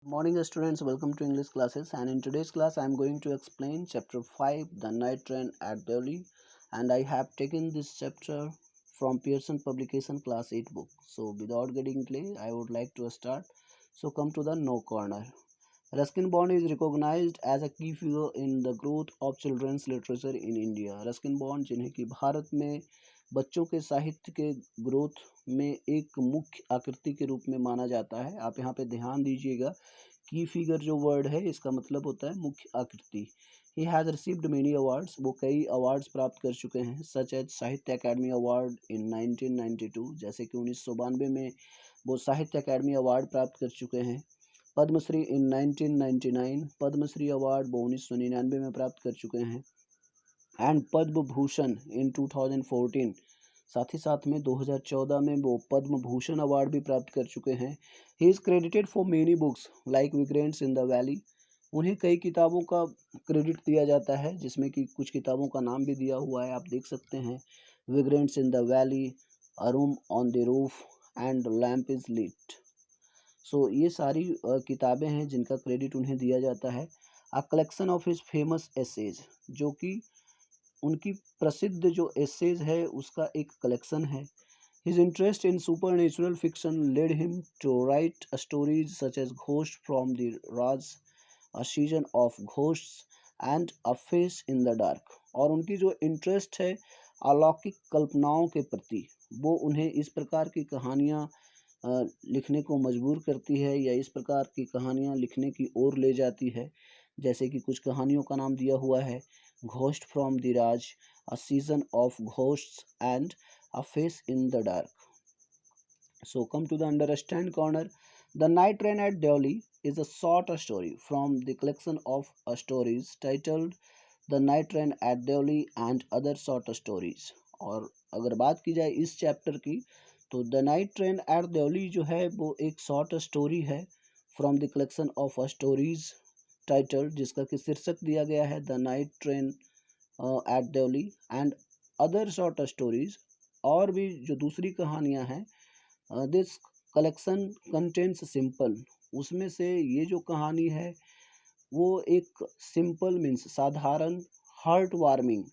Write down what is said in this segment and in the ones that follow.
Morning students, welcome to English classes, and in today's class I am going to explain chapter 5, The Night Train at Delhi, and I have taken this chapter from Pearson Publication Class 8 book. So without getting delay, I would like to start. So come to the no corner. Ruskin Bond is recognized as a key figure in the growth of children's literature in India. Ruskin Bond जिन्हें कि भारत में बच्चों के साहित्य के growth में एक मुख्य आकृति के रूप में माना जाता है। आप यहाँ पे ध्यान दीजिएगा, की फिगर जो वर्ड है इसका मतलब होता है मुख्य आकृति। He has received many awards, वो कई अवार्ड्स प्राप्त कर चुके हैं, सच एज साहित्य अकेडमी अवार्ड इन 1992, जैसे कि 1992 में वो साहित्य अकेडमी अवार्ड प्राप्त कर चुके हैं। पद्मश्री इन 1999, पद्मश्री अवार्ड वो 1999 में प्राप्त कर चुके हैं। एंड पद्म भूषण इन 2014, साथ ही साथ में 2014 में वो पद्म भूषण अवार्ड भी प्राप्त कर चुके हैं। He is credited for many books like vagrants in the valley, उन्हें कई किताबों का क्रेडिट दिया जाता है, जिसमें कि कुछ किताबों का नाम भी दिया हुआ है, आप देख सकते हैं। Vagrants in the valley, a room on the roof and lamp is lit. So ये सारी किताबें हैं जिनका क्रेडिट उन्हें दिया जाता है। A collection of his famous essays, जो कि उनकी प्रसिद्ध जो एसेज है उसका एक कलेक्शन है। His interest in supernatural fiction led him to write stories such as ghost from the Raj, a season of ghosts and a face in the dark. और उनकी जो इंटरेस्ट है अलौकिक कल्पनाओं के प्रति, वो उन्हें इस प्रकार की कहानियाँ लिखने को मजबूर करती है या इस प्रकार की कहानियाँ लिखने की ओर ले जाती है। जैसे कि कुछ कहानियों का नाम दिया हुआ है, ghost from the Raj, a season of ghosts and a face in the dark. So come to the understand corner. The Night Train at Delhi is a short story from the collection of stories titled The Night Train at Delhi and Other Short Stories। और अगर बात की जाए इस chapter की, तो the night train eight Delhi जो है वो एक शॉर्ट स्टोरी है from the collection of stories title, जिसका कि शीर्षक दिया गया है the night train eight Delhi and other short stories. और भी जो दूसरी कहानियाँ हैं, दिस कलेक्शन कंटेंट्स सिंपल, उसमें से ये जो कहानी है वो एक सिंपल मीन्स साधारण, हार्ट वार्मिंग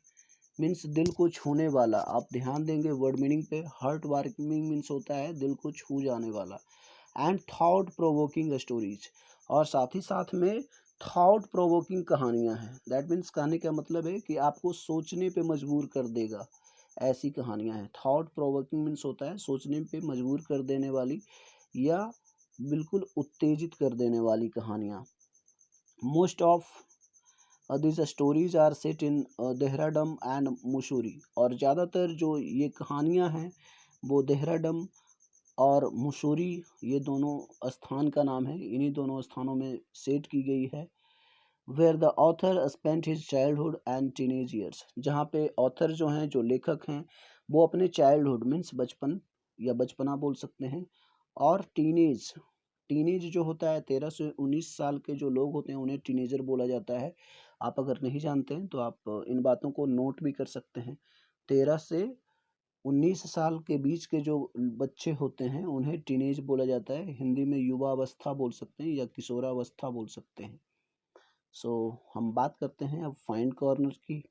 मीन्स दिल को छूने वाला, आप ध्यान देंगे वर्ड मीनिंग पे। हार्ट वार्मिंग मीन्स होता है दिल को छू जाने वाला। एंड थॉट प्रोवोकिंग स्टोरीज, और साथ ही साथ में थॉट प्रोवोकिंग कहानियाँ हैं। दैट मीन्स कहने का मतलब है कि आपको सोचने पे मजबूर कर देगा, ऐसी कहानियाँ हैं। थॉट प्रोवोकिंग मीन्स होता है सोचने पे मजबूर कर देने वाली या बिल्कुल उत्तेजित कर देने वाली कहानियाँ। Most of this stories are set in Dehradun and Mussoorie, और ज़्यादातर जो ये कहानियाँ हैं वो देहरादून और मसूरी, ये दोनों स्थान का नाम है, इन्हीं दोनों स्थानों में सेट की गई है। Where the author spent his childhood and teenage years, जहाँ पे ऑथर जो हैं, जो लेखक हैं, वो अपने चाइल्डहुड मीन्स बचपन या बचपना बोल सकते हैं, और टीनेज, टीनेज जो होता है 13 से 19 साल के जो लोग होते हैं उन्हें टीनेजर बोला जाता है। आप अगर नहीं जानते हैं तो आप इन बातों को नोट भी कर सकते हैं। 13 से 19 साल के बीच के जो बच्चे होते हैं उन्हें टीनेज बोला जाता है। हिंदी में युवा अवस्था बोल सकते हैं या किशोरावस्था बोल सकते हैं। सो हम बात करते हैं अब फाइंड कॉर्नर की।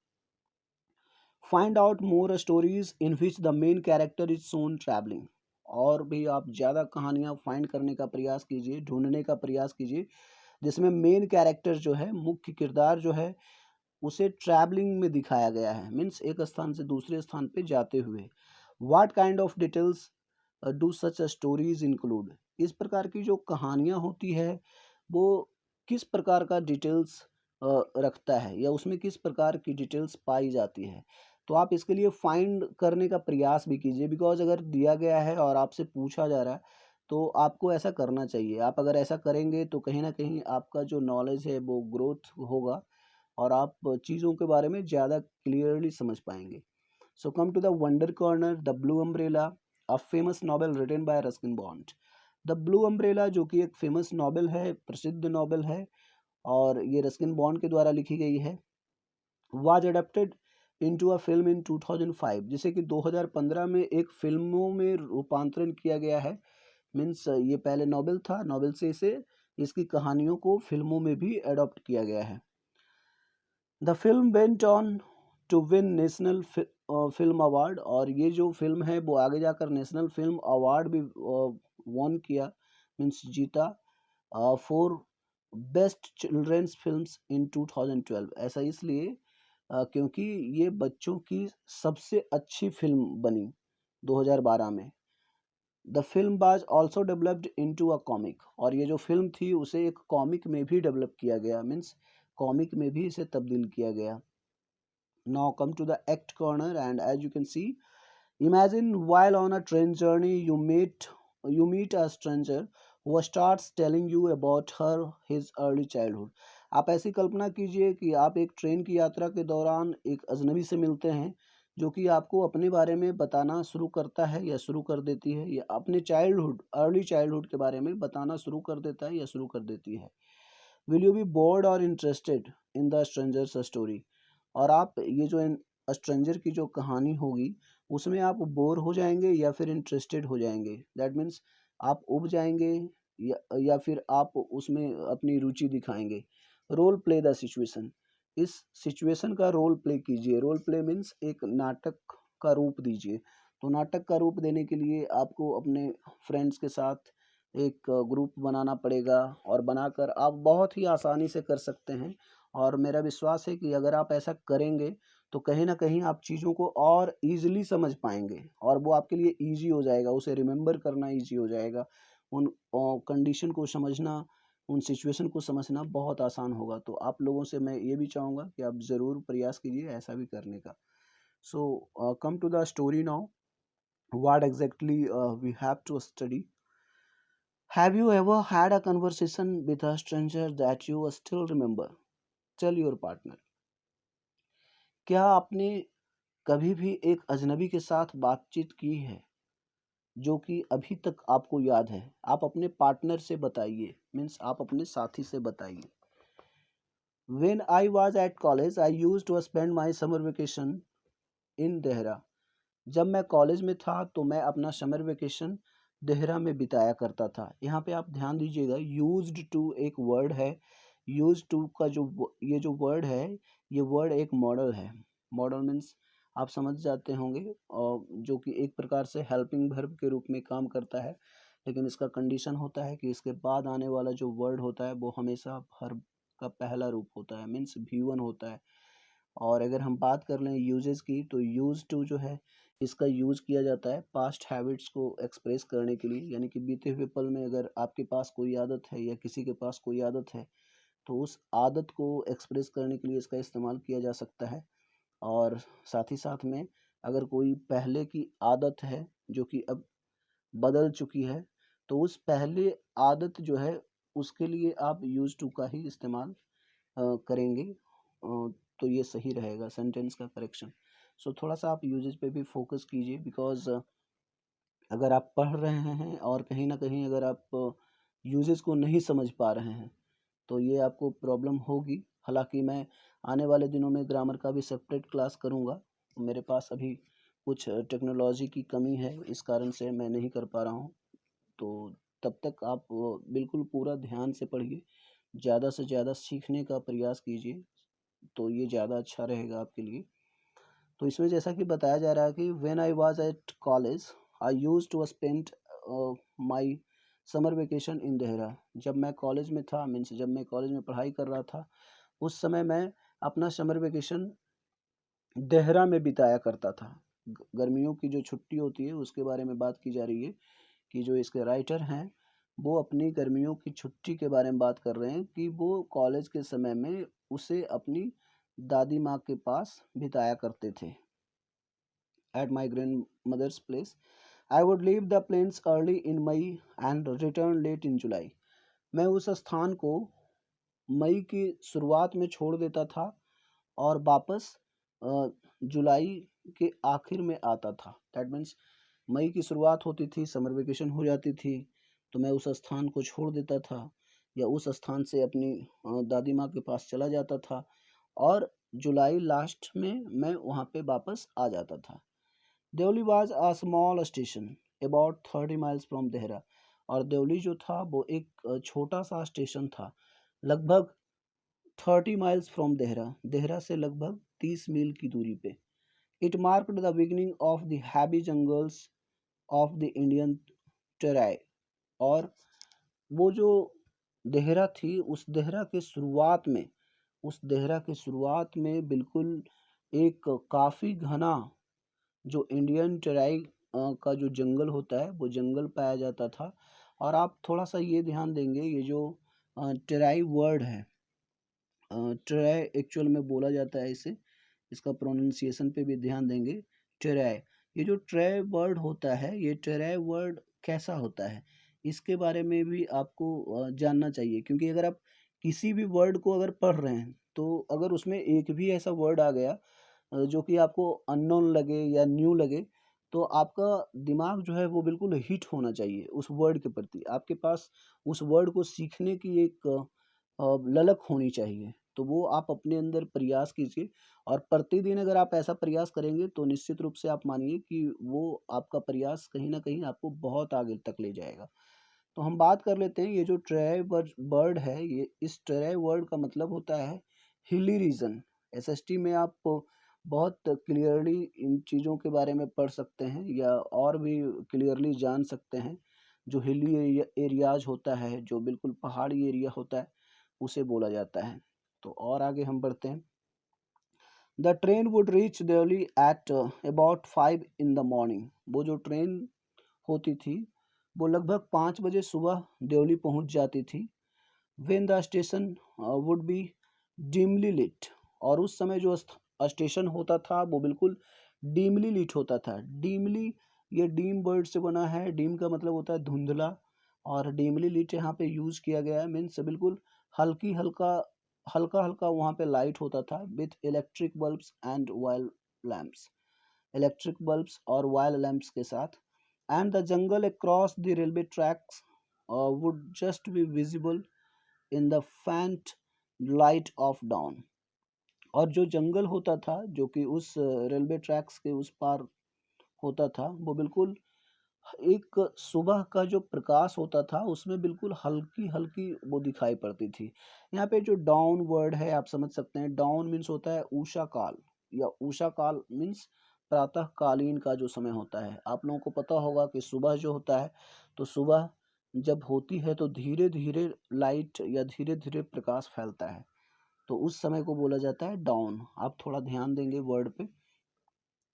Find out more stories in which the main character is shown travelling, और भी आप ज़्यादा कहानियाँ फाइंड करने का प्रयास कीजिए, ढूंढने का प्रयास कीजिए, जिसमें मेन कैरेक्टर जो है, मुख्य किरदार जो है, उसे ट्रैवलिंग में दिखाया गया है, मीन्स एक स्थान से दूसरे स्थान पे जाते हुए। What kind of details do such stories include, इस प्रकार की जो कहानियाँ होती है वो किस प्रकार का डिटेल्स रखता है या उसमें किस प्रकार की डिटेल्स पाई जाती है। तो आप इसके लिए फाइंड करने का प्रयास भी कीजिए, बिकॉज अगर दिया गया है और आपसे पूछा जा रहा है तो आपको ऐसा करना चाहिए। आप अगर ऐसा करेंगे तो कहीं ना कहीं आपका जो नॉलेज है वो ग्रोथ होगा और आप चीज़ों के बारे में ज़्यादा क्लियरली समझ पाएंगे। So come to the wonder corner, the blue umbrella, a famous novel written by Ruskin Bond. The blue umbrella जो कि एक फेमस नॉवेल है, प्रसिद्ध नॉवेल है, और ये रस्किन बॉन्ड के द्वारा लिखी गई है। Was adapted into a film in 2005, जिसे कि 2015 में एक फिल्मों में रूपांतरण किया गया है। मीन्स ये पहले नॉवेल था, नॉवेल से इसे इसकी कहानियों को फिल्मों में भी एडॉप्ट किया गया है। The film went on to win national film award, और ये जो फिल्म है वो आगे जाकर नेशनल फिल्म अवार्ड भी वॉन किया, मीन्स जीता, for best children's films in 2012। ऐसा इसलिए क्योंकि ये बच्चों की सबसे अच्छी फिल्म बनी 2012 में। The film was also developed into a comic, और ये जो फिल्म थी उसे एक कॉमिक में भी डेवलप किया गया, मीन्स कॉमिक में भी इसे तब्दील किया गया। Now come to the act corner, and as you can see, imagine while on a train journey you meet a stranger who starts telling you about her his early childhood। आप ऐसी कल्पना कीजिए कि आप एक ट्रेन की यात्रा के दौरान एक अजनबी से मिलते हैं जो कि आपको अपने बारे में बताना शुरू करता है या शुरू कर देती है, या अपने अर्ली चाइल्डहुड के बारे में बताना शुरू कर देता है या शुरू कर देती है। विल यू बी बोर्ड और interested in the strangers story, और आप ये जो स्ट्रेंजर की जो कहानी होगी उसमें आप बोर हो जाएंगे या फिर इंटरेस्टेड हो जाएंगे। दैट मीन्स आप उब जाएंगे या फिर आप उसमें अपनी रुचि दिखाएंगे। रोल प्ले द सिचुएशन, इस सिचुएशन का रोल प्ले कीजिए। रोल प्ले मीन्स एक नाटक का रूप दीजिए। तो नाटक का रूप देने के लिए आपको अपने फ्रेंड्स के साथ एक ग्रुप बनाना पड़ेगा, और बनाकर आप बहुत ही आसानी से कर सकते हैं। और मेरा विश्वास है कि अगर आप ऐसा करेंगे तो कहीं ना कहीं आप चीज़ों को और ईजिली समझ पाएंगे, और वो आपके लिए ईजी हो जाएगा, उसे रिमेंबर करना ईजी हो जाएगा। उन कंडीशन को समझना, उन सिचुएशन को समझना बहुत आसान होगा। तो आप लोगों से मैं ये भी चाहूँगा कि आप ज़रूर प्रयास कीजिए ऐसा भी करने का। So come to the story now, what exactly we have to study. Have you ever had a conversation with a stranger that you still remember? Tell your partner. क्या आपने कभी भी एक अजनबी के साथ बातचीत की है जो कि अभी तक आपको याद है? आप अपने पार्टनर से बताइए, मीन्स आप अपने साथी से बताइए। When I was at college, I used to spend my summer vacation in Dehra. जब मैं कॉलेज में था तो मैं अपना समर वेकेशन देहरा में बिताया करता था। यहाँ पे आप ध्यान दीजिएगा, यूज्ड टू एक वर्ड है। यूज्ड टू का ये जो वर्ड है, ये वर्ड एक मॉडल है। मॉडल मीन्स आप समझ जाते होंगे, और जो कि एक प्रकार से हेल्पिंग वर्ब के रूप में काम करता है। लेकिन इसका कंडीशन होता है कि इसके बाद आने वाला जो वर्ड होता है वो हमेशा वर्ब का पहला रूप होता है, मीन्स V1 होता है। और अगर हम बात कर लें यूजेस की, तो यूज टू जो है इसका यूज़ किया जाता है पास्ट हैबिट्स को एक्सप्रेस करने के लिए, यानी कि बीते हुए पल में अगर आपके पास कोई आदत है या किसी के पास कोई आदत है तो उस आदत को एक्सप्रेस करने के लिए इसका इस्तेमाल किया जा सकता है। और साथ ही साथ में अगर कोई पहले की आदत है जो कि अब बदल चुकी है, तो उस पहले आदत जो है उसके लिए आप यूज टू का ही इस्तेमाल करेंगे, तो ये सही रहेगा सेंटेंस का करेक्शन। सो थोड़ा सा आप यूजेज पे भी फोकस कीजिए, बिकॉज अगर आप पढ़ रहे हैं और कहीं ना कहीं अगर आप यूजेज को नहीं समझ पा रहे हैं तो ये आपको प्रॉब्लम होगी। हालांकि मैं आने वाले दिनों में ग्रामर का भी सेपरेट क्लास करूँगा। मेरे पास अभी कुछ टेक्नोलॉजी की कमी है, इस कारण से मैं नहीं कर पा रहा हूँ। तो तब तक आप बिल्कुल पूरा ध्यान से पढ़िए, ज़्यादा से ज़्यादा सीखने का प्रयास कीजिए, तो ये ज़्यादा अच्छा रहेगा आपके लिए। तो इसमें जैसा कि बताया जा रहा है कि when I was at college I use to spend my summer vacation in Dehra. जब मैं कॉलेज में था, मीन्स जब मैं कॉलेज में पढ़ाई कर रहा था, उस समय मैं अपना समर वेकेशन देहरा में बिताया करता था। गर्मियों की जो छुट्टी होती है उसके बारे में बात की जा रही है कि जो इसके राइटर हैं वो अपनी गर्मियों की छुट्टी के बारे में बात कर रहे हैं कि वो कॉलेज के समय में उसे अपनी दादी माँ के पास बिताया करते थे। At my grand mother's place I would leave the plains early in May and return late in July. मैं उस स्थान को मई की शुरुआत में छोड़ देता था और वापस जुलाई के आखिर में आता था। दैट मीन्स मई की शुरुआत होती थी, समर वेकेशन हो जाती थी, तो मैं उस स्थान को छोड़ देता था या उस स्थान से अपनी दादी माँ के पास चला जाता था, और जुलाई लास्ट में मैं वहाँ पे वापस आ जाता था। Deoli was a small station about 30 miles from Dehra. और देवली जो था वो एक छोटा सा स्टेशन था, लगभग 30 माइल्स फ्रॉम देहरा, देहरा से लगभग 30 मील की दूरी पे। It marked the beginning of the heavy jungles of the Indian try. और वो जो देहरा थी, उस देहरा के शुरुआत में, उस देहरा के शुरुआत में बिल्कुल एक काफ़ी घना जो इंडियन टेराई का जो जंगल होता है वो जंगल पाया जाता था। और आप थोड़ा सा ये ध्यान देंगे, ये जो टेराई वर्ड है, टेराई एक्चुअल में बोला जाता है इसे, इसका प्रोनाउंसिएशन पे भी ध्यान देंगे। टेराई, ये जो ट्रे वर्ड होता है, ये टेराई वर्ड कैसा होता है इसके बारे में भी आपको जानना चाहिए। क्योंकि अगर आप किसी भी वर्ड को अगर पढ़ रहे हैं तो अगर उसमें एक भी ऐसा वर्ड आ गया जो कि आपको अननोन लगे या न्यू लगे, तो आपका दिमाग जो है वो बिल्कुल हिट होना चाहिए उस वर्ड के प्रति। आपके पास उस वर्ड को सीखने की एक ललक होनी चाहिए। तो वो आप अपने अंदर प्रयास कीजिए, और प्रतिदिन अगर आप ऐसा प्रयास करेंगे तो निश्चित रूप से आप मानिए कि वो आपका प्रयास कहीं ना कहीं आपको बहुत आगे तक ले जाएगा। तो हम बात कर लेते हैं, ये जो ट्रेय बर्ड है, ये इस ट्रेय वर्ड का मतलब होता है हिली रीजन। एसएसटी में आप बहुत क्लियरली इन चीज़ों के बारे में पढ़ सकते हैं या और भी क्लियरली जान सकते हैं। जो हिली एरियाज होता है, जो बिल्कुल पहाड़ी एरिया होता है, उसे बोला जाता है। तो और आगे हम बढ़ते हैं। The train would reach Delhi at about 5 in the morning. वो जो ट्रेन होती थी वो लगभग 5 बजे सुबह दिल्ली पहुंच जाती थी। When the station would be dimly lit. और उस समय जो स्टेशन होता था वो बिल्कुल डीमली लिट होता था। डीमली, ये डीम वर्ड से बना है। डीम का मतलब होता है धुंधला, और डीमली लिट यहाँ पे यूज किया गया है, मीन्स बिल्कुल हल्की हल्का हल्का हल्का वहाँ पे लाइट होता था, with electric bulbs and oil lamps, electric bulbs और वायल लैम्प्स के साथ। And the jungle across the railway tracks would just be visible in the faint light of dawn. और जो जंगल होता था जो कि उस रेलवे ट्रैक्स के उस पार होता था, वो बिल्कुल एक सुबह का जो प्रकाश होता था उसमें बिल्कुल हल्की हल्की वो दिखाई पड़ती थी। यहाँ पे जो डाउन वर्ड है आप समझ सकते हैं। डाउन मीन्स होता है उषा काल, या उषा काल मीन्स प्रातः कालीन का जो समय होता है। आप लोगों को पता होगा कि सुबह जो होता है, तो सुबह जब होती है तो धीरे धीरे लाइट या धीरे धीरे प्रकाश फैलता है, तो उस समय को बोला जाता है डाउन। आप थोड़ा ध्यान देंगे वर्ड पे।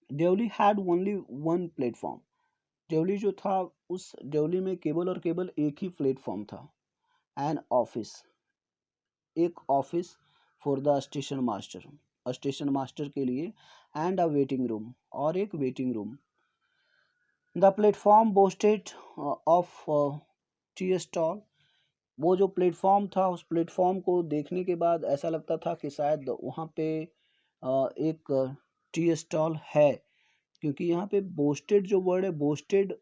Deoli had only one platform. Deoli जो था, उस देवली में केवल और केवल एक ही प्लेटफॉर्म था। एन ऑफिस, एक office for the station master, station master के लिए। एंड अ वेटिंग रूम, और एक waiting room. The platform boasted of tea stall. वो जो प्लेटफॉर्म था, उस प्लेटफॉर्म को देखने के बाद ऐसा लगता था कि शायद वहाँ पे एक टी स्टॉल है। क्योंकि यहाँ पे बोस्टेड जो वर्ड है, बोस्टेड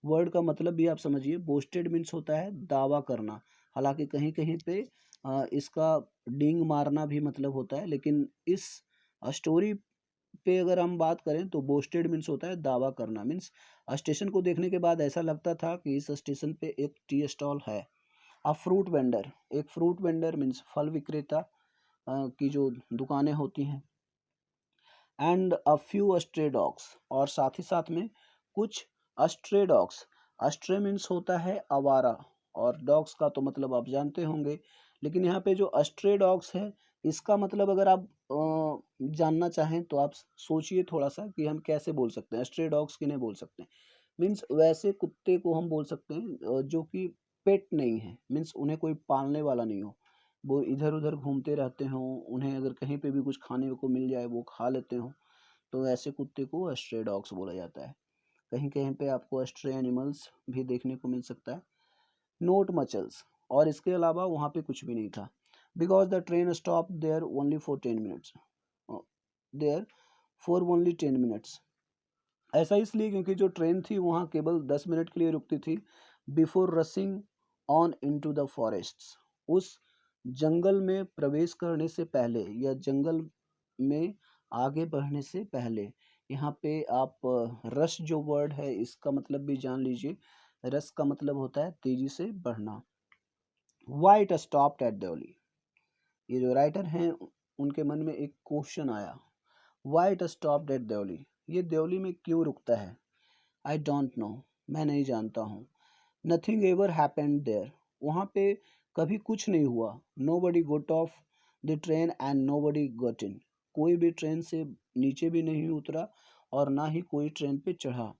वर्ड का मतलब भी आप समझिए। बोस्टेड मीन्स होता है दावा करना। हालांकि कहीं कहीं पे इसका डिंग मारना भी मतलब होता है, लेकिन इस स्टोरी पे अगर हम बात करें तो बोस्टेड मीन्स होता है दावा करना। मीन्स स्टेशन को देखने के बाद ऐसा लगता था कि इस स्टेशन पे एक टी स्टॉल है। अ फ्रूट वेंडर, एक फ्रूट वेंडर मीन्स फल विक्रेता की जो दुकानें होती हैं। And a few stray dogs, और साथ ही साथ में कुछ स्ट्रे डॉग्स। स्ट्रे मीन्स होता है आवारा, और डॉग्स का तो मतलब आप जानते होंगे। लेकिन यहाँ पे जो स्ट्रे डॉग्स है, इसका मतलब अगर आप जानना चाहें तो आप सोचिए थोड़ा सा कि हम कैसे बोल सकते हैं। स्ट्रे डॉग्स किन्हें बोल सकते हैं? मीन्स वैसे कुत्ते को हम बोल सकते हैं जो कि पेट नहीं है, मीन्स उन्हें कोई पालने वाला नहीं हो, वो इधर उधर घूमते रहते हों, उन्हें अगर कहीं पे भी कुछ खाने को मिल जाए वो खा लेते हों, तो ऐसे कुत्ते को स्ट्रे डॉग्स बोला जाता है। कहीं कहीं पे आपको स्ट्रे एनिमल्स भी देखने को मिल सकता है। नोट मचल्स, और इसके अलावा वहाँ पे कुछ भी नहीं था। Because the train stop there only for 10 minutes, there for only 10 minutes. ऐसा इसलिए क्योंकि जो ट्रेन थी वहाँ केवल 10 मिनट के लिए रुकती थी। Before रसिंग on into the forests, उस जंगल में प्रवेश करने से पहले या जंगल में आगे बढ़ने से पहले। यहाँ पे आप रश जो वर्ड है इसका मतलब भी जान लीजिए। रस का मतलब होता है तेजी से बढ़ना। Why it stopped at Deoli, ये जो राइटर हैं उनके मन में एक क्वेश्चन आया, why it stopped at Deoli, ये देवली में क्यों रुकता है। आई डोंट नो, मैं नहीं जानता हूँ। नथिंग एवर हैपेंड देयर, वहाँ पे कभी कुछ नहीं हुआ। Nobody got off the train and nobody got in, कोई भी ट्रेन से नीचे भी नहीं उतरा और ना ही कोई ट्रेन पे चढ़ा।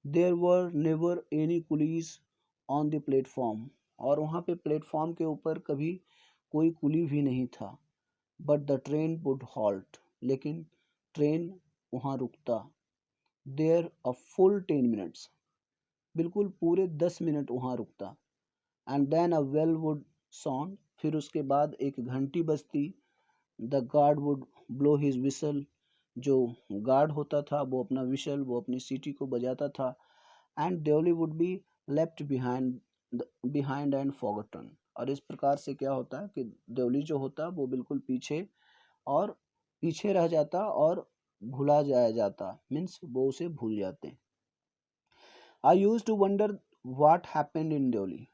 There were never any coolies on the platform, और वहाँ पे प्लेटफॉर्म के ऊपर कभी कोई कुली भी नहीं था। But the train would halt, लेकिन ट्रेन वहाँ रुकता। देयर अ फुल 10 मिनट्स, बिल्कुल पूरे 10 मिनट वहाँ रुकता। And then a bell would sound, फिर उसके बाद एक घंटी बजती। The guard would blow his whistle, जो गार्ड होता था वो अपना विशल, वो अपनी सीटी को बजाता था। And Deoli would be left behind and forgotten, और इस प्रकार से क्या होता है कि देवली जो होता वो बिल्कुल पीछे और पीछे रह जाता और भुला जाया जाता, मीन्स वो उसे भूल जाते। I use to wonder what happened in Deoli,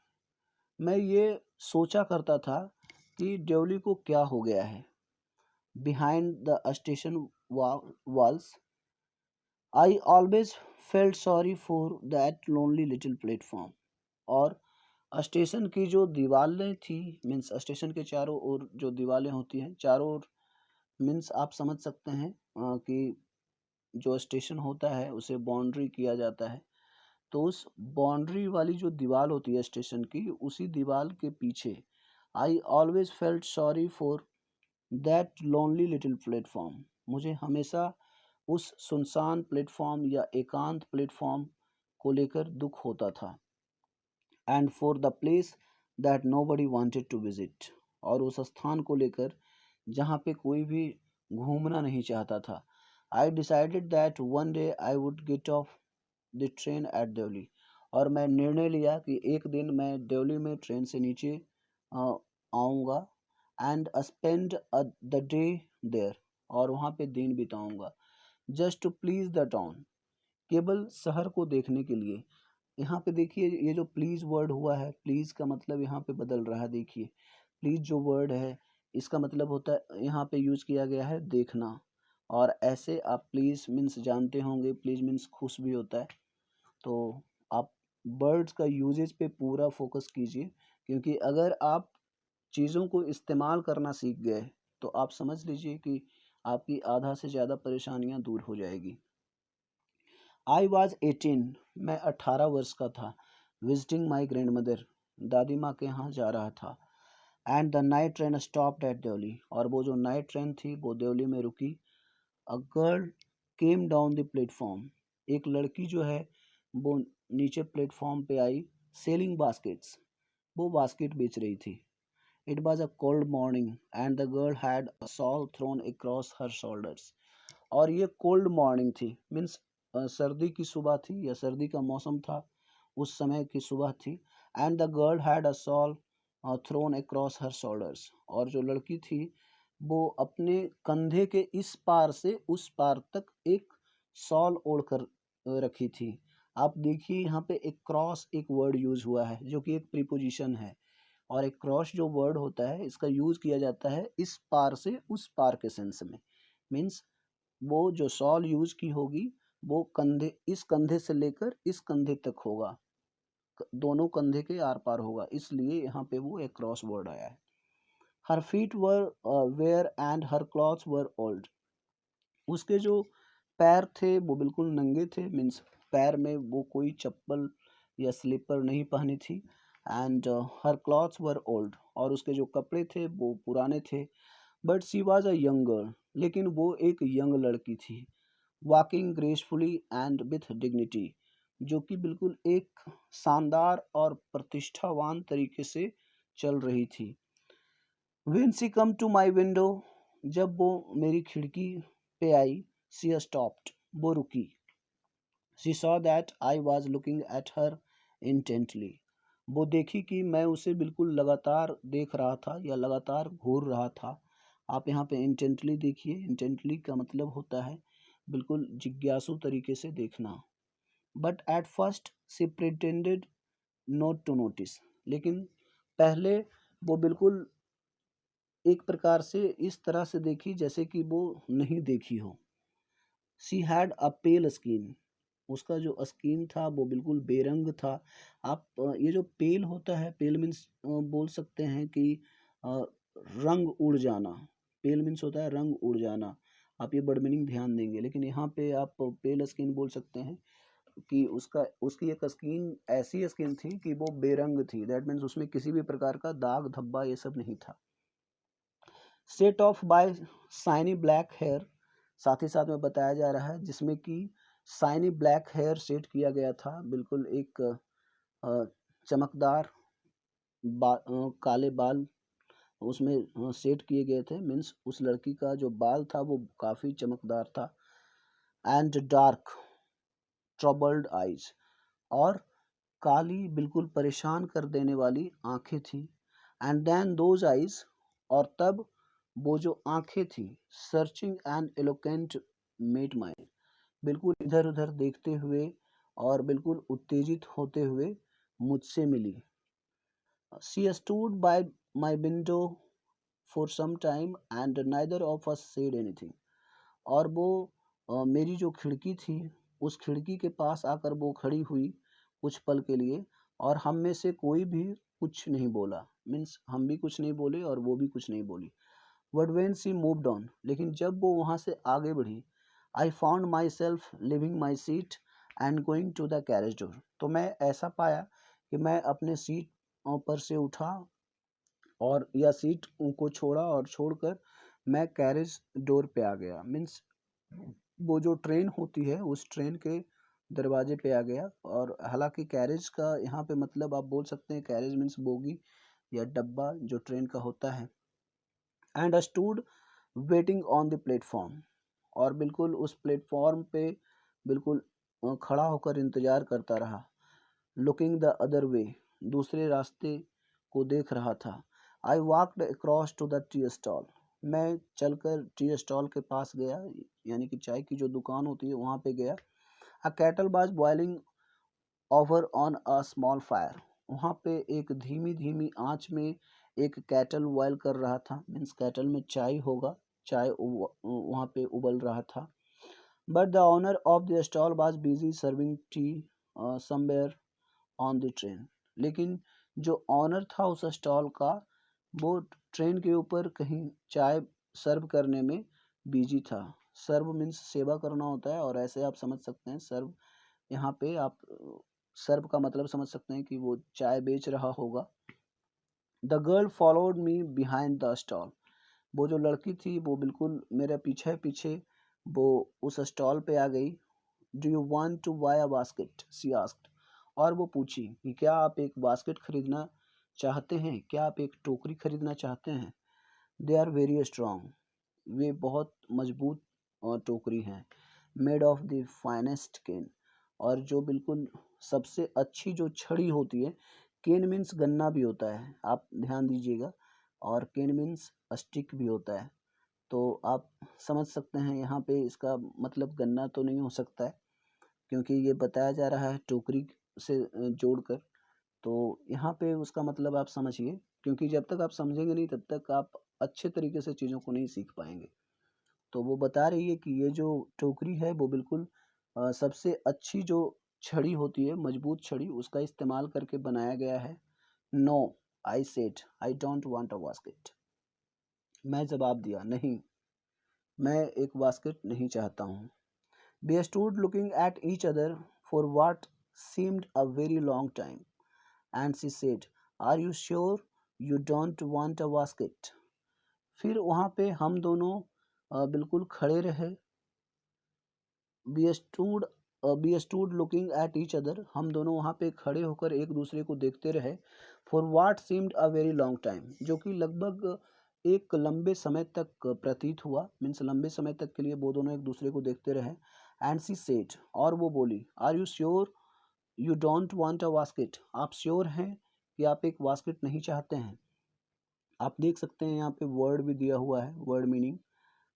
मैं ये सोचा करता था कि देवली को क्या हो गया है। Behind the station walls I always felt sorry for that lonely little platform, और स्टेशन की जो दीवारें थी, मीन्स स्टेशन के चारों ओर जो दीवारें होती हैं चारों ओर, मीन्स आप समझ सकते हैं कि जो स्टेशन होता है उसे बाउंड्री किया जाता है। तो उस बाउंड्री वाली जो दीवार होती है स्टेशन की, उसी दीवार के पीछे I always felt sorry for that lonely little platform, मुझे हमेशा उस सुनसान प्लेटफॉर्म या एकांत प्लेटफॉर्म को लेकर दुख होता था। And for the place that nobody wanted to visit, और उस स्थान को लेकर जहाँ पे कोई भी घूमना नहीं चाहता था। I decided that one day I would get off the train at Deoli, और मैं निर्णय लिया कि एक दिन मैं देवली में ट्रेन से नीचे आऊँगा। And spend the day there, और वहाँ पे दिन बिताऊँगा। Just to please the town, केवल शहर को देखने के लिए। यहाँ पे देखिए ये जो प्लीज वर्ड हुआ है, प्लीज का मतलब यहाँ पे बदल रहा है। देखिए प्लीज जो वर्ड है इसका मतलब होता है, यहाँ पे यूज किया गया है देखना। और ऐसे आप प्लीज मीन्स जानते होंगे, प्लीज मीन्स खुश भी होता है। तो आप वर्ड्स का यूजेज पे पूरा फोकस कीजिए, क्योंकि अगर आप चीज़ों को इस्तेमाल करना सीख गए तो आप समझ लीजिए कि आपकी आधा से ज़्यादा परेशानियां दूर हो जाएगी। आई वॉज 18, मैं 18 वर्ष का था। विजिटिंग माई ग्रैंड मदर, दादी माँ के यहाँ जा रहा था। And the night train stopped at Deoli, और वो जो नाइट ट्रेन थी वो देवली में रुकी। A girl came down the platform, एक लड़की जो है वो नीचे प्लेटफॉर्म पे आई। सेलिंग बास्केट्स, वो बास्केट बेच रही थी। It was a cold morning and the girl had a shawl thrown across her shoulders, और ये कोल्ड मॉर्निंग थी, मीन्स सर्दी की सुबह थी या सर्दी का मौसम था, उस समय की सुबह थी। And the girl had a shawl thrown across her shoulders, और जो लड़की थी वो अपने कंधे के इस पार से उस पार तक एक शॉल ओढ़ कर रखी थी। आप देखिए यहाँ पे एक क्रॉस एक वर्ड यूज हुआ है जो कि एक प्रीपोजिशन है, और एक क्रॉस जो वर्ड होता है इसका यूज किया जाता है इस पार से उस पार के सेंस में। मीन्स वो जो शॉल यूज की होगी वो कंधे, इस कंधे से लेकर इस कंधे तक होगा, दोनों कंधे के आर पार होगा, इसलिए यहाँ पे वो एक क्रॉस वर्ड आया है। Her feet were bare and her clothes were old, उसके जो पैर थे वो बिल्कुल नंगे थे, मीन्स पैर में वो कोई चप्पल या स्लीपर नहीं पहनी थी। And her clothes were old, और उसके जो कपड़े थे वो पुराने थे। But she was a young girl, लेकिन वो एक यंग लड़की थी। Walking gracefully and with dignity, जो कि बिल्कुल एक शानदार और प्रतिष्ठावान तरीके से चल रही थी। When she came to my window, जब वो मेरी खिड़की पे आई। शी स्टॉप्ड, वो रुकी। She saw that I was looking at her intently, वो देखी कि मैं उसे बिल्कुल लगातार देख रहा था या लगातार घूर रहा था। आप यहाँ पे इंटेंटली देखिए, इंटेंटली का मतलब होता है बिल्कुल जिज्ञासु तरीके से देखना। But at first she pretended not to notice, लेकिन पहले वो बिल्कुल एक प्रकार से इस तरह से देखी जैसे कि वो नहीं देखी हो। She had a pail skin, उसका जो स्किन था वो बिल्कुल बेरंग था। आप ये जो पेल होता है, पेल मीन्स बोल सकते हैं कि अ, रंग उड़ जाना। पेल मीन्स होता है रंग उड़ जाना। आप ये वर्ड मीनिंग ध्यान देंगे, लेकिन यहाँ पे आप पेल स्किन बोल सकते हैं कि उसकी एक स्किन ऐसी स्किन थी कि वो बेरंग थी। दैट मीन्स उसमें किसी भी प्रकार का दाग धब्बा ये सब नहीं था। Set off by shiny black hair, साथ ही साथ में बताया जा रहा है जिसमें कि शाइनी ब्लैक हेयर सेट किया गया था। बिल्कुल एक चमकदार काले बाल उसमें सेट किए गए थे। मीन्स उस लड़की का जो बाल था वो काफ़ी चमकदार था। एंड डार्क ट्रबल्ड आइज, और काली बिल्कुल परेशान कर देने वाली आंखें थी। एंड देन दोज आइज, और तब वो जो आंखें थी, searching and eloquent met my, बिल्कुल इधर उधर देखते हुए और बिल्कुल उत्तेजित होते हुए मुझसे मिली। She stood by my window for some time and neither of us said anything, और वो मेरी जो खिड़की थी उस खिड़की के पास आकर वो खड़ी हुई कुछ पल के लिए, और हम में से कोई भी कुछ नहीं बोला। मीन्स हम भी कुछ नहीं बोले और वो भी कुछ नहीं बोली। But when she moved on, लेकिन जब वो वहाँ से आगे बढ़ी, I found myself leaving my seat and going to the carriage door, तो मैं ऐसा पाया कि मैं अपने सीट पर से उठा और या सीट को छोड़ा और छोड़कर मैं कैरेज डोर पे आ गया। मीन्स वो जो ट्रेन होती है उस ट्रेन के दरवाजे पे आ गया। और हालांकि कैरेज का यहाँ पे मतलब आप बोल सकते हैं, कैरेज मीन्स बोगी या डब्बा जो ट्रेन का होता है। And I stood waiting on the platform, और बिल्कुल उस प्लेटफॉर्म पे बिल्कुल खड़ा होकर इंतजार करता रहा। लुकिंग द अदर वे, दूसरे रास्ते को देख रहा था। I walked across to the tea stall, मैं चलकर टी स्टॉल के पास गया, यानी कि चाय की जो दुकान होती है वहाँ पे गया। A kettle was boiling over on a small fire, वहाँ पे एक धीमी धीमी आंच में एक कैटल बॉयल कर रहा था। मीन्स कैटल में चाय होगा, चाय वहाँ पे उबल रहा था। But the owner of the stall was busy serving T somewhere on the train, लेकिन जो ऑनर था उस स्टॉल का वो ट्रेन के ऊपर कहीं चाय सर्व करने में बिजी था। सर्व मीन्स सेवा करना होता है, और ऐसे आप समझ सकते हैं सर्व, यहाँ पे आप सर्व का मतलब समझ सकते हैं कि वो चाय बेच रहा होगा। The girl followed me behind the stall, वो जो लड़की थी वो बिल्कुल मेरे पीछे पीछे वो उस स्टॉल पे आ गई। Do you want to buy a basket, she asked, और वो पूछी कि क्या आप एक बास्केट खरीदना चाहते हैं, क्या आप एक टोकरी खरीदना चाहते हैं। दे आर वेरी स्ट्रॉन्ग, वे बहुत मजबूत टोकरी हैं। मेड ऑफ द फाइनेस्ट केन, और जो बिल्कुल सबसे अच्छी जो छड़ी होती है, केन मीन्स गन्ना भी होता है, आप ध्यान दीजिएगा, और केन मीन्स स्टिक भी होता है। तो आप समझ सकते हैं यहाँ पे इसका मतलब गन्ना तो नहीं हो सकता है, क्योंकि ये बताया जा रहा है टोकरी से जोड़कर। तो यहाँ पे उसका मतलब आप समझिए, क्योंकि जब तक आप समझेंगे नहीं तब तक आप अच्छे तरीके से चीज़ों को नहीं सीख पाएंगे। तो वो बता रही है कि ये जो टोकरी है वो बिल्कुल सबसे अच्छी जो छड़ी होती है, मजबूत छड़ी, उसका इस्तेमाल करके बनाया गया है। No, I said I don't want a basket, मैं जवाब दिया नहीं, मैं एक बास्केट नहीं चाहता हूँ। We stood looking at each other for what seemed a very long time, and she said, are you sure you don't want a basket? फिर वहाँ पे हम दोनों बिल्कुल खड़े रहे। We stood we stood looking at each other, हम दोनों वहाँ पे खड़े होकर एक दूसरे को देखते रहे। For watt seemed a very long time, जो कि लगभग एक लंबे समय तक प्रतीत हुआ। मीन्स लंबे समय तक के लिए वो दोनों एक दूसरे को देखते रहे। एंड सी सेड, और वो बोली, are you sure you don't want a basket, आप श्योर हैं कि आप एक बास्केट नहीं चाहते हैं। आप देख सकते हैं यहाँ पे वर्ड भी दिया हुआ है, वर्ड मीनिंग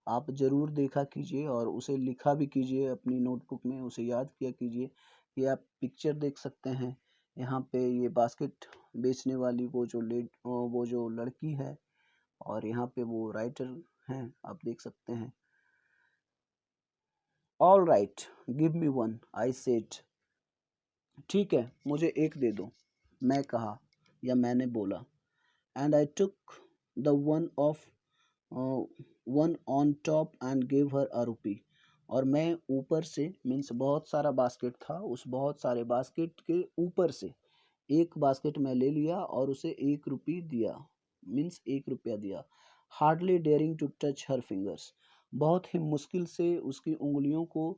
आप ज़रूर देखा कीजिए और उसे लिखा भी कीजिए अपनी नोटबुक में, उसे याद किया कीजिए। ये आप पिक्चर देख सकते हैं, यहाँ पे ये बास्केट बेचने वाली वो जो लड़की है, और यहाँ पे वो राइटर हैं, आप देख सकते हैं। All right, give me one, I said. ठीक है, मुझे एक दे दो, मैं कहा या मैंने बोला। And I took the one of one on top and give her a rupee. और मैं ऊपर से, मीन्स बहुत सारा बास्केट था, उस बहुत सारे बास्केट के ऊपर से एक बास्केट मैं ले लिया और उसे 1 रुपी दिया, मीन्स 1 रुपया दिया। Hardly daring to touch her fingers, बहुत ही मुश्किल से उसकी उंगलियों को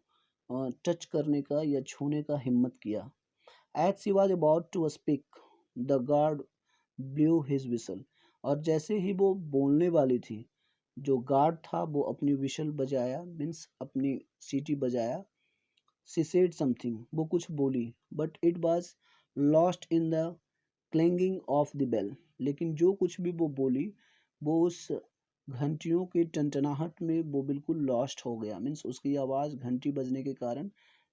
टच करने का या छूने का हिम्मत किया। As she was about to speak, the guard blew his whistle. और जैसे ही वो बोलने वाली थी, जो गार्ड था वो अपनी विशल बजाया, मीन्स अपनी सीटी बजाया। शी सेड समथिंग, वो कुछ बोली, but it was lost in the clanging of the bell. लेकिन जो कुछ भी वो बोली, वो उस घंटियों की टनटनाहट में वो बिल्कुल लॉस्ट हो गया, मीन्स उसकी आवाज़ घंटी बजने के कारण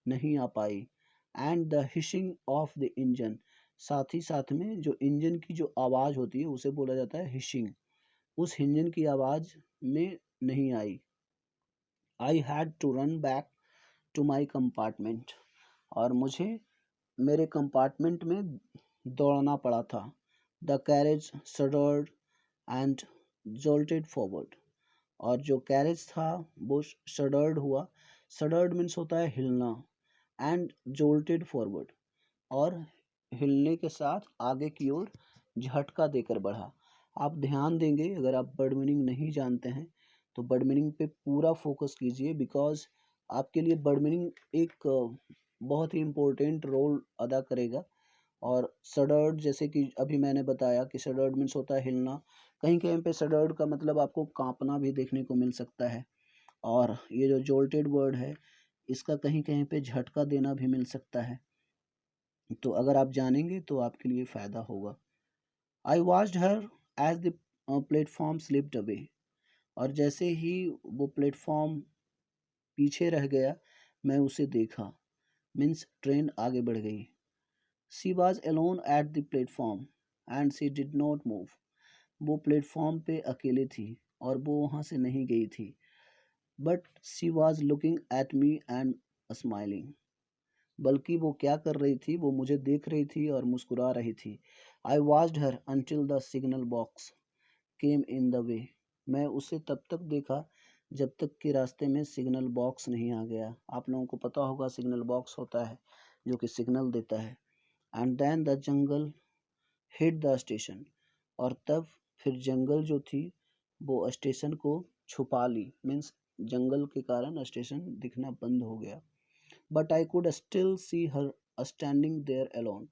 नहीं आ पाई। And the hissing of the engine, साथ ही साथ में जो इंजन की जो आवाज़ होती है उसे बोला जाता है हिशिंग, उस इंजन की आवाज़ में नहीं आई। I had to run back to my compartment, और मुझे मेरे कंपार्टमेंट में दौड़ना पड़ा था। The carriage shuddered and jolted forward, और जो कैरेज था वो सडर्ड हुआ। सडर्ड मीन्स होता है हिलना, एंड जोल्टेड फॉरवर्ड, और हिलने के साथ आगे की ओर झटका देकर बढ़ा। आप ध्यान देंगे, अगर आप वर्ड मीनिंग नहीं जानते हैं तो वर्ड मीनिंग पे पूरा फोकस कीजिए, बिकॉज आपके लिए वर्ड मीनिंग एक बहुत ही इम्पोर्टेंट रोल अदा करेगा। और सडर्ड, जैसे कि अभी मैंने बताया कि सडर्ड मीन्स होता है हिलना, कहीं कहीं पे सडर्ड का मतलब आपको कांपना भी देखने को मिल सकता है। और ये जो जोल्टेड वर्ड है, इसका कहीं कहीं पे झटका देना भी मिल सकता है। तो अगर आप जानेंगे तो आपके लिए फ़ायदा होगा। I watched her as the platform slipped away, और जैसे ही वो प्लेटफॉर्म पीछे रह गया, मैं उसे देखा, मीन्स ट्रेन आगे बढ़ गई। She was alone at the platform and she did not move. वो प्लेटफॉर्म पे अकेले थी और वो वहाँ से नहीं गई थी। But she was looking at me and smiling, बल्कि वो क्या कर रही थी, वो मुझे देख रही थी और मुस्कुरा रही थी। आई watched her until the signal box came in the way. मैं उसे तब तक देखा जब तक कि रास्ते में सिग्नल बॉक्स नहीं आ गया। आप लोगों को पता होगा सिग्नल बॉक्स होता है जो कि सिग्नल देता है। And then the jungle hid the station, और तब फिर जंगल जो थी वो स्टेशन को छुपा ली, मीन्स जंगल के कारण स्टेशन दिखना बंद हो गया। But I could still see her standing there alone,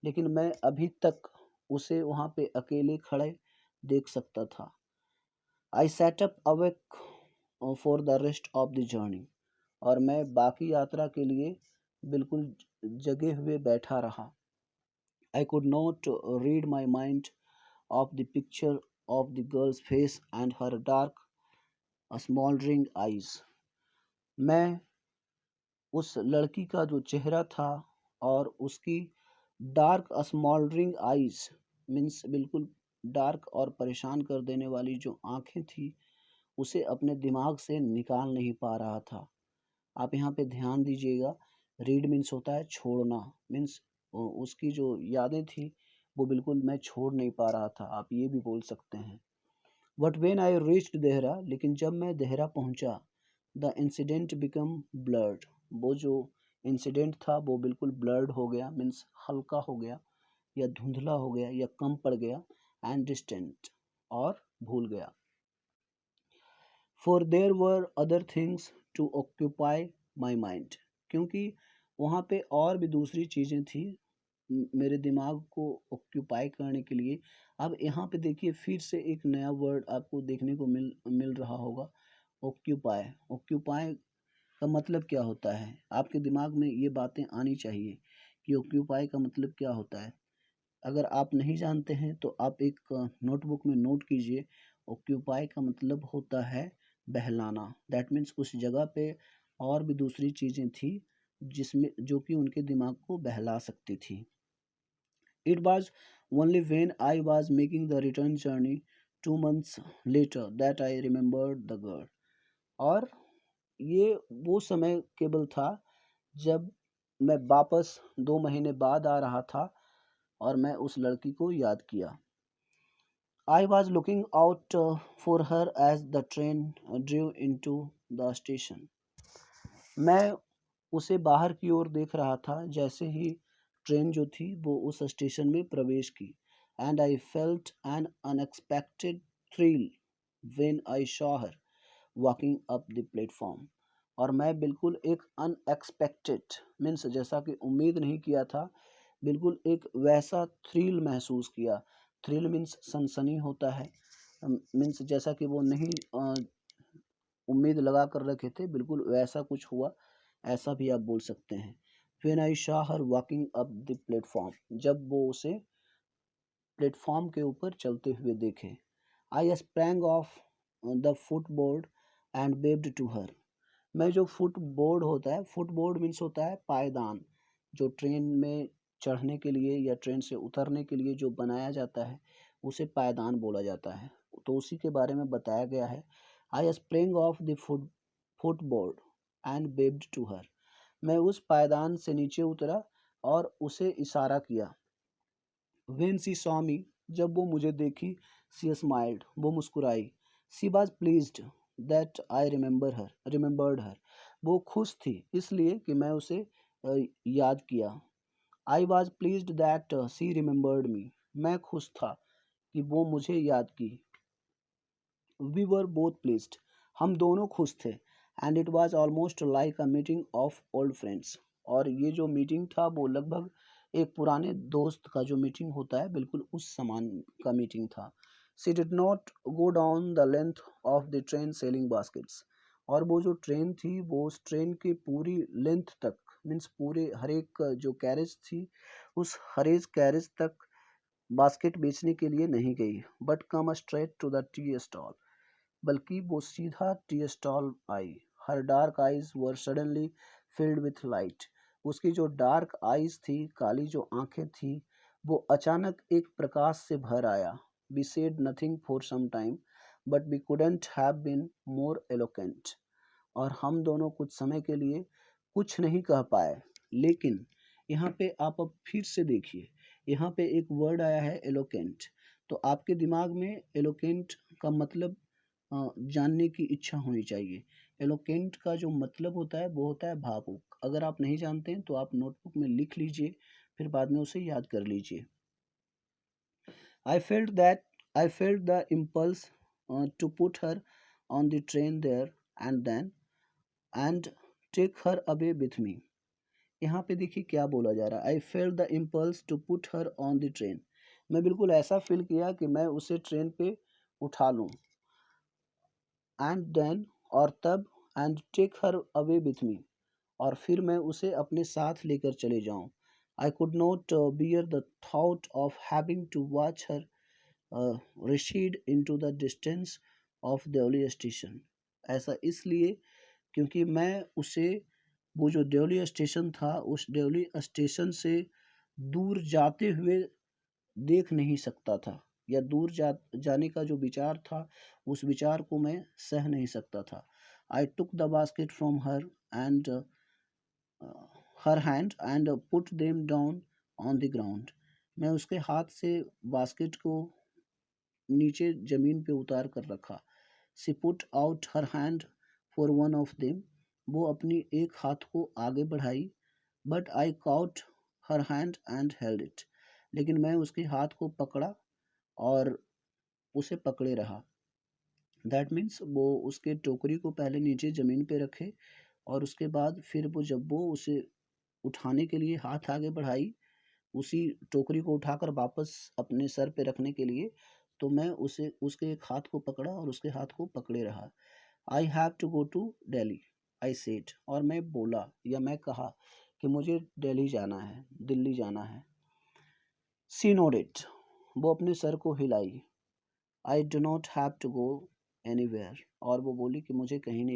लेकिन मैं अभी तक उसे वहाँ पे अकेले खड़े देख सकता था। I sat up awake for the rest of the journey, और मैं बाकी यात्रा के लिए बिल्कुल जगे हुए बैठा रहा। I could not rid my mind of the picture of the girl's face and her dark smouldering eyes. मैं उस लड़की का जो चेहरा था और उसकी डार्क स्मॉल्डरिंग आइज, मीन्स बिल्कुल डार्क और परेशान कर देने वाली जो आंखें थी, उसे अपने दिमाग से निकाल नहीं पा रहा था। आप यहाँ पे ध्यान दीजिएगा, रीड मीन्स होता है छोड़ना, मीन्स उसकी जो यादें थी वो बिल्कुल मैं छोड़ नहीं पा रहा था, आप ये भी बोल सकते हैं। But when I reached Dehra, लेकिन जब मैं देहरा पहुंचा, द इंसिडेंट बिकम ब्लर्ड, वो जो इंसिडेंट था वो बिल्कुल ब्लर्ड हो गया, मीन्स हल्का हो गया या धुंधला हो गया या कम पड़ गया, एंड डिस्टेंट, और भूल गया। For there were other things to occupy my mind, क्योंकि वहाँ पे और भी दूसरी चीज़ें थी मेरे दिमाग को ऑक्यूपाई करने के लिए। अब यहाँ पे देखिए फिर से एक नया वर्ड आपको देखने को मिल रहा होगा, ऑक्यूपाई। ऑक्यूपाई का मतलब क्या होता है, आपके दिमाग में ये बातें आनी चाहिए कि ऑक्यूपाई का मतलब क्या होता है। अगर आप नहीं जानते हैं तो आप एक नोटबुक में नोट कीजिए। ऑक्यूपाई का मतलब होता है बहलाना, दैट मीन्स उस जगह पे और भी दूसरी चीज़ें थी जिसमें जो कि उनके दिमाग को बहला सकती थी। It was only when I was making the return journey 2 months later that I remembered the girl. और ये वो समय केवल था जब मैं वापस 2 महीने बाद आ रहा था और मैं उस लड़की को याद किया. I was looking out for her as the train drew into the station. मैं उसे बाहर की ओर देख रहा था जैसे ही ट्रेन जो थी वो उस स्टेशन में प्रवेश की. And I felt N unexpected thrill when I saw her walking up the platform. और मैं बिल्कुल एक अनएक्सपेक्टेड मीन्स जैसा कि उम्मीद नहीं किया था, बिल्कुल एक वैसा थ्रिल महसूस किया. थ्रिल मीन्स सनसनी होता है, मीन्स जैसा कि वो नहीं उम्मीद लगा कर रखे थे, बिल्कुल वैसा कुछ हुआ, ऐसा भी आप बोल सकते हैं. When I saw her walking up the platform, जब वो उसे प्लेटफॉर्म के ऊपर चलते हुए देखे. I sprang off the footboard and waved to her. मैं जो फुटबोर्ड होता है, फुटबोर्ड मीन्स होता है पायदान, जो ट्रेन में चढ़ने के लिए या ट्रेन से उतरने के लिए जो बनाया जाता है उसे पायदान बोला जाता है. तो उसी के बारे में बताया गया है. I spring off the footboard and waved to her. मैं उस पायदान से नीचे उतरा और उसे इशारा किया. व्हेन शी सॉ मी, जब वो मुझे देखी, शी स्माइल्ड, वो मुस्कुराई. She was pleased that I remembered her. वो खुश थी इसलिए कि मैं उसे याद किया. I was pleased that she remembered me. मैं खुश था कि वो मुझे याद की. We were both pleased. हम दोनों खुश थे. And it was almost like a meeting of old friends. और ये जो मीटिंग था वो लगभग एक पुराने दोस्त का जो मीटिंग होता है बिल्कुल उस समान का मीटिंग था. She did not go down the length of the train selling baskets. और वो जो ट्रेन थी वो उस ट्रेन की पूरी लेंथ तक मीन्स पूरे हर एक जो कैरेज थी उस हरेज कैरेज तक बास्केट बेचने के लिए नहीं गई, but came straight to the tea stall. बल्कि वो सीधा टी स्टॉल आई. Her dark eyes were suddenly filled with light. उसकी जो डार्क आईज थी, काली जो आंखें थी, वो अचानक एक प्रकाश से भर आया. We said nothing for some time but we couldn't have been more eloquent. और हम दोनों कुछ समय के लिए कुछ नहीं कह पाए. लेकिन यहाँ पे आप अब फिर से देखिए, यहाँ पे एक वर्ड आया है एलोकेंट. तो आपके दिमाग में एलोकेंट का मतलब जानने की इच्छा होनी चाहिए. एलोकेंट का जो मतलब होता है वो होता है भावुक. अगर आप नहीं जानते हैं तो आप नोटबुक में लिख लीजिए, फिर बाद में उसे याद कर लीजिए. I felt that I felt the impulse to put her on the train there and then and take her away with me. यहाँ पे देखिए क्या बोला जा रहा है. I felt the impulse to put her on the train. मैं बिल्कुल ऐसा फील किया कि मैं उसे ट्रेन पे उठा लूँ. एंड देन और तब and take her away with me. और फिर मैं उसे अपने साथ लेकर चले जाऊँ. I could not bear the thought of having to watch her recede into the distance of Deoli station. ऐसा इसलिए क्योंकि मैं उसे वो जो देवली स्टेशन था उस देवली स्टेशन से दूर जाते हुए देख नहीं सकता था, या दूर जाने का जो विचार था उस विचार को मैं सह नहीं सकता था. I took the basket from her and her hand and put them down on the ground. मैं उसके हाथ से बास्केट को नीचे जमीन पे उतार कर रखा. She put out her hand for one of them. वो अपनी एक हाथ को आगे बढ़ाई. But I caught her hand and held it. लेकिन मैं उसके हाथ को पकड़ा और उसे पकड़े रहा. दैट मीन्स वो उसके टोकरी को पहले नीचे ज़मीन पे रखे और उसके बाद फिर वो जब वो उसे उठाने के लिए हाथ आगे बढ़ाई, उसी टोकरी को उठाकर वापस अपने सर पे रखने के लिए, तो मैं उसे उसके एक हाथ को पकड़ा और उसके हाथ को पकड़े रहा. I have to go to Delhi I said. और मैं बोला या मैं कहा कि मुझे दिल्ली जाना है, दिल्ली जाना है. She nodded. वो अपने सर को हिलाई. I do not have to go anywhere. और वो बोली कि मुझे कहीं नहीं